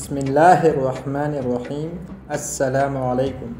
بسم اللہ الرحمن الرحیم۔ السلام علیکم۔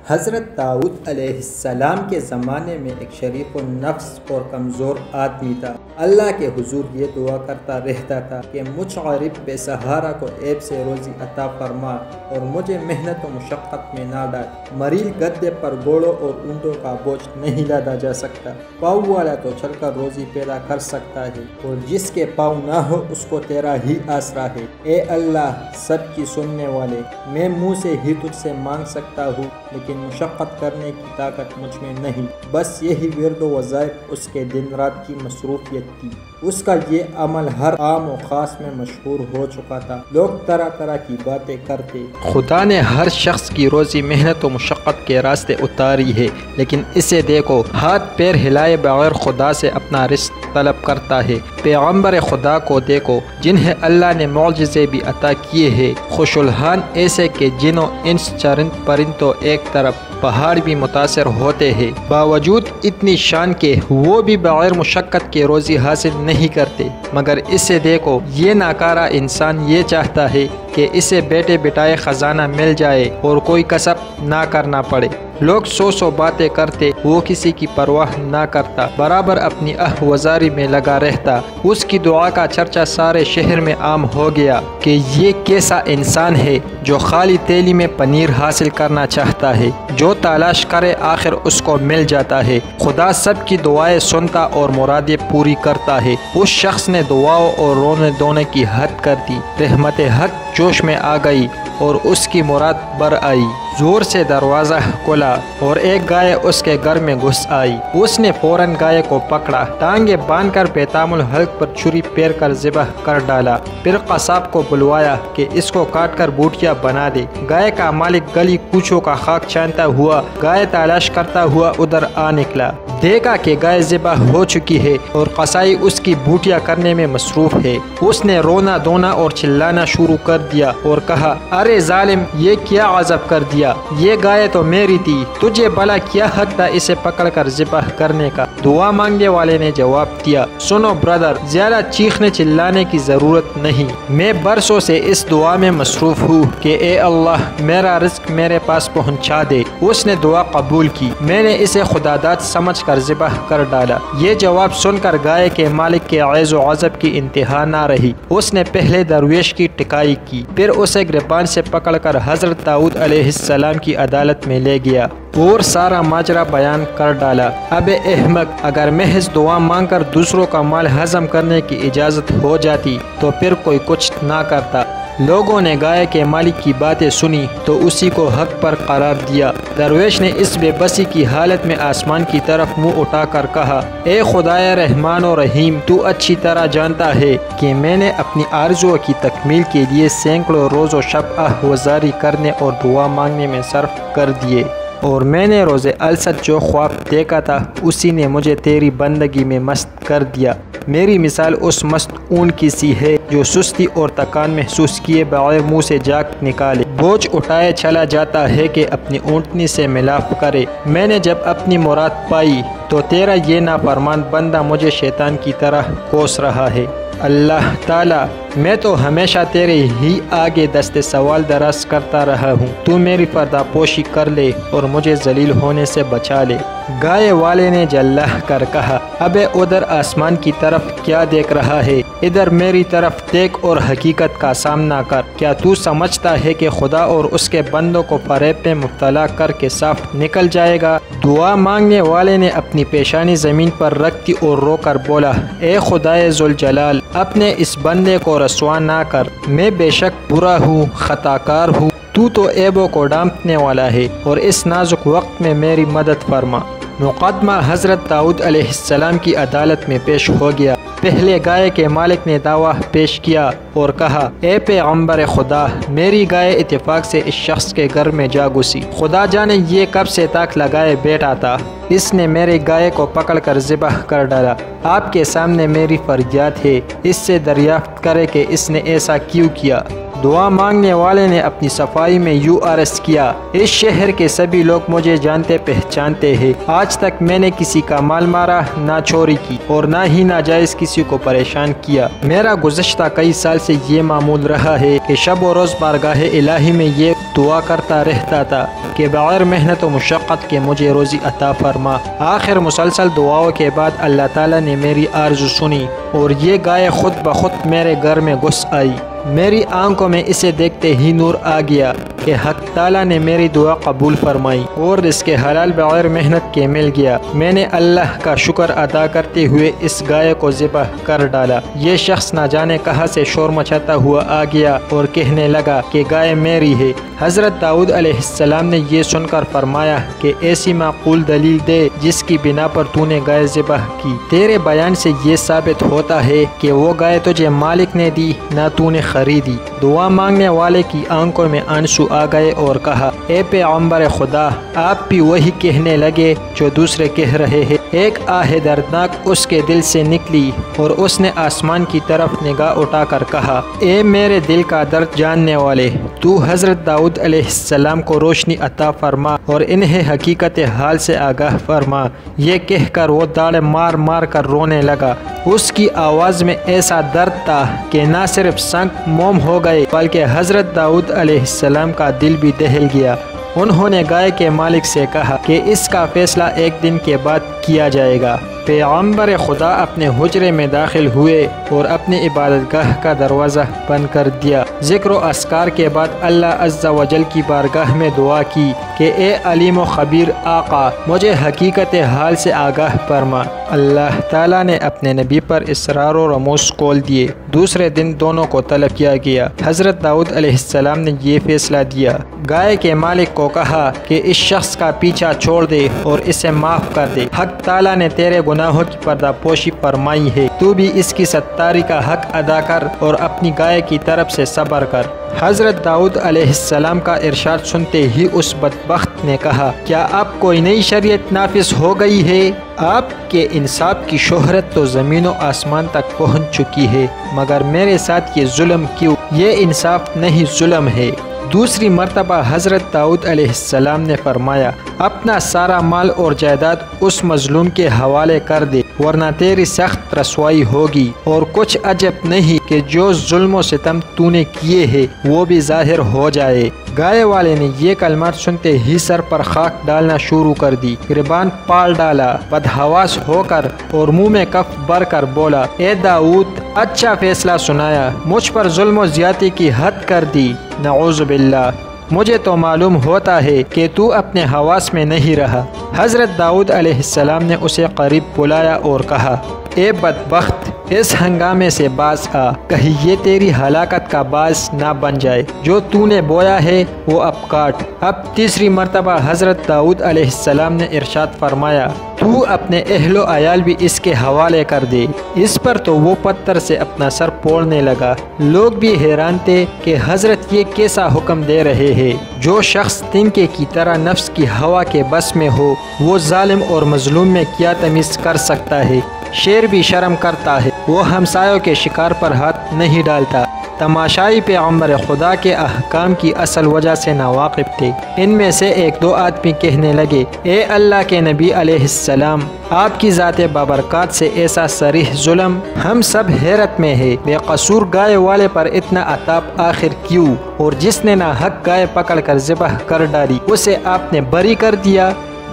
حضرت داؤد علیہ السلام کے زمانے میں ایک شریف النفس اور کمزور آدمی تھا۔ اللہ کے حضور یہ دعا کرتا رہتا تھا کہ مجھ غریب بے سہارا کو عیب سے روزی عطا فرما اور مجھے محنت و مشقت میں نہ ڈال۔ مریل گدے پر گھوڑوں اور اونٹوں کا بوجھ نہیں لادا جا سکتا۔ پاؤں والا تو چل کر روزی پیدا کر سکتا ہے اور جس کے پاؤں نہ ہو اس کو تیرا ہی آسرا ہے۔ اے اللہ سب کی سننے والے، میں منہ سے ہی تجھ سے مانگ سکتا ہوں، لیکن مشقت کرنے کی طاقت مجھ میں نہیں۔ بس یہی ورد و وظائف اس کے دن رات کی مصروفیت تھی۔ اس کا یہ عمل ہر عام و خاص میں مشہور ہو چکا تھا۔ لوگ طرح طرح کی باتیں کرتے۔ خدا نے ہر شخص کی روزی محنت و مشقت کے راستے اتاری ہے، لیکن اسے دیکھو ہاتھ پیر ہلائے بغیر خدا سے اپنا رزق طلب کرتا ہے۔ پیغمبر خدا کو دیکھو جنہیں اللہ نے معجزے بھی عطا کیے ہیں، خوش الحال ایسے کہ جنوں انس چرند پرندوں ایک طرف پہاڑ بھی متاثر ہوتے ہیں، باوجود اتنی شان کے وہ بھی بغیر مشقت کے روزی حاصل نہیں کرتے۔ مگر اسے دیکھو یہ ناکارہ انسان یہ چاہتا ہے کہ اسے بیٹے بٹائے خزانہ مل جائے اور کوئی کسب نہ کرنا پڑے۔ لوگ سو باتیں کرتے، وہ کسی کی پرواہ نہ کرتا، برابر اپنی وزاری میں لگا رہتا۔ اس کی دعا کا چرچا سارے شہر میں عام ہو گیا کہ یہ کیسا انسان ہے جو خالی تیلی میں پنیر حاصل کرنا چاہتا ہے، جو تلاش کرے آخر اس کو مل جاتا ہے۔ خدا سب کی دعائیں سنتا اور مرادیں پوری کرتا ہے۔ اس شخص نے دعاؤں اور رونے دھونے کی حد کر دی، رحمت حق جوش میں آ گئی اور اس کی مراد بر آئی۔ زور سے دروازہ کھلا اور ایک گائے اس کے گھر میں گھس آئی۔ اس نے فوراً گائے کو پکڑا، ٹانگیں باندھ کر بیتام الحلق پر چھری پیر کر ذبح کر ڈالا۔ پھر قصاب کو بلوایا کہ اس کو کاٹ کر بوٹیاں بنا دے۔ گائے کا مالک گلی کوچوں کا خاک چھانتا ہوا گائے تلاش کرتا ہوا ادھر آ نکلا۔ دیکھا کہ گائے ذبح ہو چکی ہے اور قصائی اس کی بوٹیاں کرنے میں مصروف ہے۔ اس نے رونا دھونا اور چلانا شروع کر دیا اور کہا، ارے ظالم، یہ کیا عذاب کر دیا؟ یہ گائے تو میری تھی، تجھے بھلا کیا حق تھا اسے پکڑ کر ذبح کرنے کا؟ دعا مانگنے والے نے جواب دیا، سنو برادر، زیادہ چیخنے چلانے کی ضرورت نہیں۔ میں برسوں سے اس دعا میں مصروف ہوں کہ اے اللہ میرا رزق میرے پاس پہنچا دے۔ اس نے دعا قبول کی، میں نے اسے خداداد سمجھ کر ذبح کر ڈالا۔ یہ جواب سن کر گائے کے مالک کے عیز و عذاب کی انتہا نہ رہی۔ اس نے پہلے درویش کی ٹکائی کی، پھر اسے گریبان سے پکڑ کر حضرت داؤد علیہ السلام کی عدالت میں لے گیا اور سارا ماجرا بیان کر ڈالا۔ اب احمق، اگر محض دعا مانگ کر دوسروں کا مال ہضم کرنے کی اجازت ہو جاتی تو پھر کوئی کچھ نہ کرتا۔ لوگوں نے گائے کے مالک کی باتیں سنی تو اسی کو حق پر قرار دیا۔ درویش نے اس بے بسی کی حالت میں آسمان کی طرف منہ اٹھا کر کہا، اے خدائے رحمان و رحیم، تو اچھی طرح جانتا ہے کہ میں نے اپنی آرزوؤں کی تکمیل کے لیے سینکڑوں روز و شب وزاری کرنے اور دعا مانگنے میں صرف کر دیے، اور میں نے روز الست جو خواب دیکھا تھا اسی نے مجھے تیری بندگی میں مست کر دیا۔ میری مثال اس مست اونٹ کی سی ہے جو سستی اور تکان محسوس کیے بغیر منہ سے جاگ نکالے، بوجھ اٹھائے چلا جاتا ہے کہ اپنی اونٹنی سے ملاپ کرے۔ میں نے جب اپنی مراد پائی تو تیرا یہ نافرمان بندہ مجھے شیطان کی طرح کوس رہا ہے۔ اللہ تعالیٰ، میں تو ہمیشہ تیرے ہی آگے دست سوال دراز کرتا رہا ہوں، تو میری پردہ پوشی کر لے اور مجھے ذلیل ہونے سے بچا لے۔ گائے والے نے جلا کر کہا، اب ادھر آسمان کی طرف کیا دیکھ رہا ہے؟ ادھر میری طرف دیکھ اور حقیقت کا سامنا کر۔ کیا تو سمجھتا ہے کہ خدا اور اس کے بندوں کو فریب میں مبتلا کر کے صاف نکل جائے گا؟ دعا مانگنے والے نے اپنی پیشانی زمین پر رکھ دی اور رو کر بولا، اے خدائے ذوالجلال، اپنے اس بندے کو رسوا نہ کر، میں بے شک برا ہوں، خطا کار ہوں، تو عیبوں کو ڈھانپنے والا ہے، اور اس نازک وقت میں میری مدد فرما۔ مقدمہ حضرت داؤد علیہ السلام کی عدالت میں پیش ہو گیا۔ پہلے گائے کے مالک نے دعویٰ پیش کیا اور کہا، اے پیغمبر خدا، میری گائے اتفاق سے اس شخص کے گھر میں جا گھسی، خدا جانے یہ کب سے تاک لگائے بیٹھا تھا، اس نے میرے گائے کو پکڑ کر ذبح کر ڈالا۔ آپ کے سامنے میری فریاد ہے، اس سے دریافت کرے کہ اس نے ایسا کیوں کیا۔ دعا مانگنے والے نے اپنی صفائی میں یوں عرض کیا: اس شہر کے سبھی لوگ مجھے جانتے پہچانتے ہیں، آج تک میں نے کسی کا مال مارا، نہ چوری کی اور نہ ہی ناجائز کسی کو پریشان کیا۔ میرا گزشتہ کئی سال سے یہ معمول رہا ہے کہ شب و روز بارگاہ الہی میں یہ دعا کرتا رہتا تھا کہ بغیر محنت و مشقت کے مجھے روزی عطا فرما۔ آخر مسلسل دعاؤں کے بعد اللہ تعالیٰ نے میری آرزو سنی اور یہ گائے خود بخود میرے گھر میں گھس آئی۔ میری آنکھوں میں اسے دیکھتے ہی نور آ گیا کہ حق تعالیٰ نے میری دعا قبول فرمائی اور رزق حلال بغیر محنت کے مل گیا۔ میں نے اللہ کا شکر ادا کرتے ہوئے اس گائے کو ذبح کر ڈالا۔ یہ شخص نہ جانے کہاں سے شور مچاتا ہوا آ گیا اور کہنے لگا کہ گائے میری ہے۔ حضرت داؤد علیہ السلام نے یہ سن کر فرمایا کہ ایسی معقول دلیل دے جس کی بنا پر تو نے گائے ذبح کی۔ تیرے بیان سے یہ ثابت ہوتا ہے کہ وہ گائے تجھے مالک نے دی، نہ تو نے خریدی۔ دعا مانگنے والے کی آنکھوں میں آنسو آ گئے اور کہا: اے پیغمبر خدا، آپ بھی وہی کہنے لگے جو دوسرے کہہ رہے ہیں۔ ایک آہ دردناک اس کے دل سے نکلی اور اس نے آسمان کی طرف نگاہ اٹھا کر کہا: اے میرے دل کا درد جاننے والے، تو حضرت داؤد علیہ السلام کو روشنی عطا فرما اور انہیں حقیقت حال سے آگاہ فرما۔ یہ کہہ کر وہ داڑیں مار مار کر رونے لگا۔ اس کی آواز میں ایسا درد تھا کہ نہ صرف سنگ موم ہو گئے بلکہ حضرت داؤد علیہ السلام کا دل بھی دہل گیا۔ انہوں نے گائے کے مالک سے کہا کہ اس کا فیصلہ ایک دن کے بعد کیا جائے گا۔ پیغمبر خدا اپنے حجرے میں داخل ہوئے اور اپنی عبادت گاہ کا دروازہ بند کر دیا۔ ذکر و اذکار کے بعد اللہ عز و جل کی بارگاہ میں دعا کی کہ اے علیم و خبیر آقا، مجھے حقیقت حال سے آگاہ فرما۔ اللہ تعالیٰ نے اپنے نبی پر اسرار و رموز کھول دیے۔ دوسرے دن دونوں کو طلب کیا گیا۔ حضرت داؤد علیہ السلام نے یہ فیصلہ دیا۔ گائے کے مالک کو کہا کہ اس شخص کا پیچھا چھوڑ دے اور اسے معاف کر دے۔ حق تعالیٰ نے تیرے گناہوں کی پردہ پوشی فرمائی ہے، تو بھی اس کی ستاری کا حق ادا کر اور اپنی گائے کی طرف سے صبر کر۔ حضرت داؤد علیہ السلام کا ارشاد سنتے ہی اس بدبخت نے کہا: کیا اب کوئی نئی شریعت نافذ ہو گئی ہے؟ آپ کے انصاف کی شہرت تو زمین و آسمان تک پہنچ چکی ہے، مگر میرے ساتھ یہ ظلم کیوں؟ یہ انصاف نہیں، ظلم ہے۔ دوسری مرتبہ حضرت داؤد علیہ السلام نے فرمایا: اپنا سارا مال اور جائیداد اس مظلوم کے حوالے کر دے ورنہ تیری سخت رسوائی ہوگی، اور کچھ عجب نہیں کہ جو ظلم و ستم تو نے کیے ہیں وہ بھی ظاہر ہو جائے۔ گائے والے نے یہ کلمات سنتے ہی سر پر خاک ڈالنا شروع کر دی، گریبان پال ڈالا، بدحواس ہو کر اور منہ میں کف بھر کر بولا: اے داؤد، اچھا فیصلہ سنایا، مجھ پر ظلم و زیادتی کی حد کر دی، نعوذ باللہ، مجھے تو معلوم ہوتا ہے کہ تو اپنے حواس میں نہیں رہا۔ حضرت داؤد علیہ السلام نے اسے قریب بلایا اور کہا: اے بدبخت، اس ہنگامے سے باز آ، کہیں یہ تیری ہلاکت کا باعث نہ بن جائے۔ جو تو نے بویا ہے وہ اب کاٹ۔ اب تیسری مرتبہ حضرت داؤد علیہ السلام نے ارشاد فرمایا: تو اپنے اہل و عیال بھی اس کے حوالے کر دے۔ اس پر تو وہ پتھر سے اپنا سر پھوڑنے لگا۔ لوگ بھی حیران تھے کہ حضرت یہ کیسا حکم دے رہے ہیں۔ جو شخص تنکے کی طرح نفس کی ہوا کے بس میں ہو، وہ ظالم اور مظلوم میں کیا تمیز کر سکتا ہے؟ شیر بھی شرم کرتا ہے، وہ ہمسایوں کے شکار پر ہاتھ نہیں ڈالتا۔ تماشائی پیغمبر خدا کے احکام کی اصل وجہ سے ناواقف تھے۔ ان میں سے ایک دو آدمی کہنے لگے: اے اللہ کے نبی علیہ السلام، آپ کی ذات بابرکات سے ایسا صریح ظلم، ہم سب حیرت میں ہے۔ بے قصور گائے والے پر اتنا عتاب آخر کیوں؟ اور جس نے ناحق گائے پکڑ کر ذبح کر ڈالی اسے آپ نے بری کر دیا۔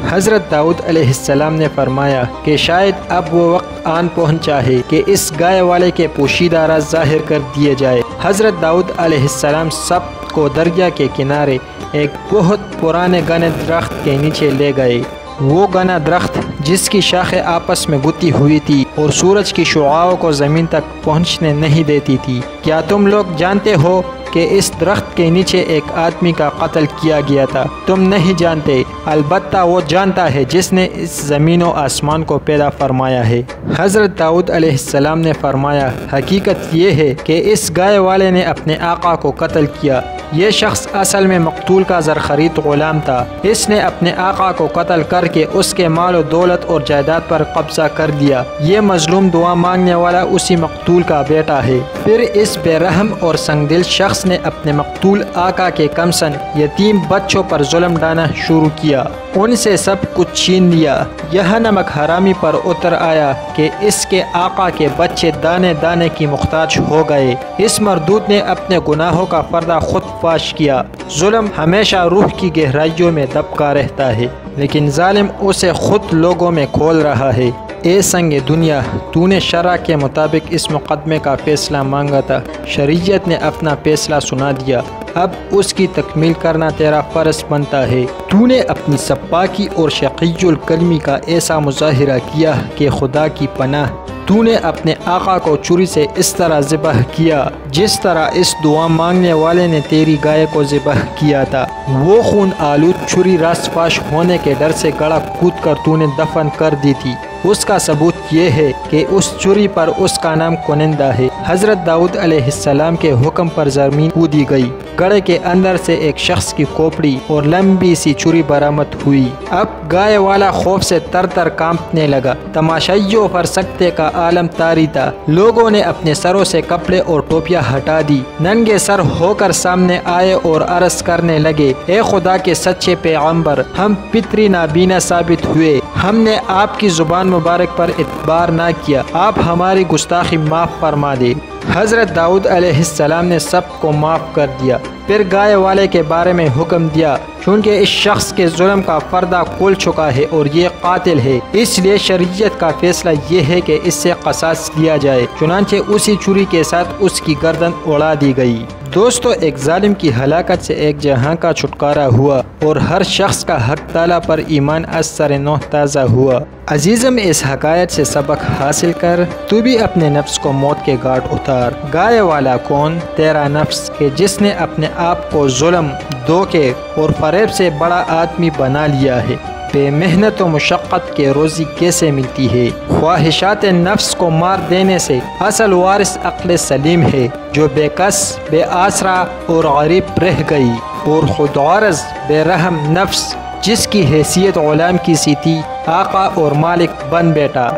حضرت داؤد علیہ السلام نے فرمایا کہ شاید اب وہ وقت آن پہنچا ہے کہ اس گائے والے کے پوشیدہ راز ظاہر کر دیے جائے۔ حضرت داؤد علیہ السلام سب کو دریا کے کنارے ایک بہت پرانے گھنے درخت کے نیچے لے گئے۔ وہ گھنا درخت جس کی شاخیں آپس میں گتھی ہوئی تھی اور سورج کی شعاعوں کو زمین تک پہنچنے نہیں دیتی تھی۔ کیا تم لوگ جانتے ہو کہ اس درخت کے نیچے ایک آدمی کا قتل کیا گیا تھا؟ تم نہیں جانتے، البتہ وہ جانتا ہے جس نے اس زمین و آسمان کو پیدا فرمایا ہے۔ حضرت داؤد علیہ السلام نے فرمایا: حقیقت یہ ہے کہ اس گائے والے نے اپنے آقا کو قتل کیا یہ شخص اصل میں مقتول کا زرخرید غلام تھا۔ اس نے اپنے آقا کو قتل کر کے اس کے مال و دولت اور جائیداد پر قبضہ کر دیا۔ یہ مظلوم دعا مانگنے والا اسی مقتول کا بیٹا ہے۔ پھر اس بے رحم اور سنگدل شخص نے اپنے مقتول آقا کے کمسن یتیم بچوں پر ظلم ڈھانا شروع کیا، ان سے سب کچھ چھین لیا۔ یہ نمک حرامی پر اتر آیا کہ اس کے آقا کے بچے دانے دانے کی محتاج ہو گئے۔ اس مردود نے اپنے گناہوں کا پردہ خود فاش کیا۔ ظلم ہمیشہ روح کی گہرائیوں میں دبکا رہتا ہے، لیکن ظالم اسے خود لوگوں میں کھول رہا ہے۔ اے سنگ دنیا، تو نے شرع کے مطابق اس مقدمے کا فیصلہ مانگا تھا، شریعت نے اپنا فیصلہ سنا دیا، اب اس کی تکمیل کرنا تیرا فرض بنتا ہے۔ تو نے اپنی سپاکی اور شقی الکلمی کا ایسا مظاہرہ کیا کہ خدا کی پناہ، تو نے اپنے آقا کو چھری سے اس طرح ذبح کیا جس طرح اس دعا مانگنے والے نے تیری گائے کو ذبح کیا تھا۔ وہ خون آلود چھری راست پاش ہونے کے ڈر سے گڑا کود کر تو نے دفن کر دی تھی۔ اس کا ثبوت یہ ہے کہ اس چھری پر اس کا نام کنندہ ہے۔ حضرت داؤد علیہ السلام کے حکم پر زمین کودی گئی، گڑھے کے اندر سے ایک شخص کی کھوپڑی اور لمبی سی چھری برآمد ہوئی۔ اب گائے والا خوف سے تر تر کانپنے لگا۔ تماشائیوں پر سکتے کا عالم طاری تھا۔ لوگوں نے اپنے سروں سے کپڑے اور ٹوپیاں ہٹا دی، ننگے سر ہو کر سامنے آئے اور عرض کرنے لگے، اے خدا کے سچے پیغمبر، ہم فطری نابینا ثابت ہوئے، ہم نے آپ کی زبان مبارک پر اعتبار نہ کیا، آپ ہماری گستاخی معاف فرما دے۔ حضرت داؤد علیہ السلام نے سب کو معاف کر دیا۔ پھر گائے والے کے بارے میں حکم دیا، چونکہ اس شخص کے ظلم کا پردہ کھل چکا ہے اور یہ قاتل ہے، اس لیے شریعت کا فیصلہ یہ ہے کہ اس سے قصاص لیا جائے۔ چنانچہ اسی چھری کے ساتھ اس کی گردن اڑا دی گئی۔ دوستو، ایک ظالم کی ہلاکت سے ایک جہاں کا چھٹکارا ہوا اور ہر شخص کا حق تعالیٰ پر ایمان از سر نو تازہ ہوا۔ عزیزم، اس حقائق سے سبق حاصل کر تو بھی اپنے نفس کو موت کے گھاٹ اتار۔ گائے والا کون؟ تیرا نفس، کہ جس نے اپنے آپ کو ظلم، دھوکے اور فریب سے بڑا آدمی بنا لیا ہے۔ بے محنت و مشقت کے روزی کیسے ملتی ہے؟ خواہشات نفس کو مار دینے سے اصل وارث عقل سلیم ہے، جو بے کس، بے آسرا اور غریب رہ گئی، اور خود غرض بے رحم نفس جس کی حیثیت غلام کی سی تھی، آقا اور مالک بن بیٹھا۔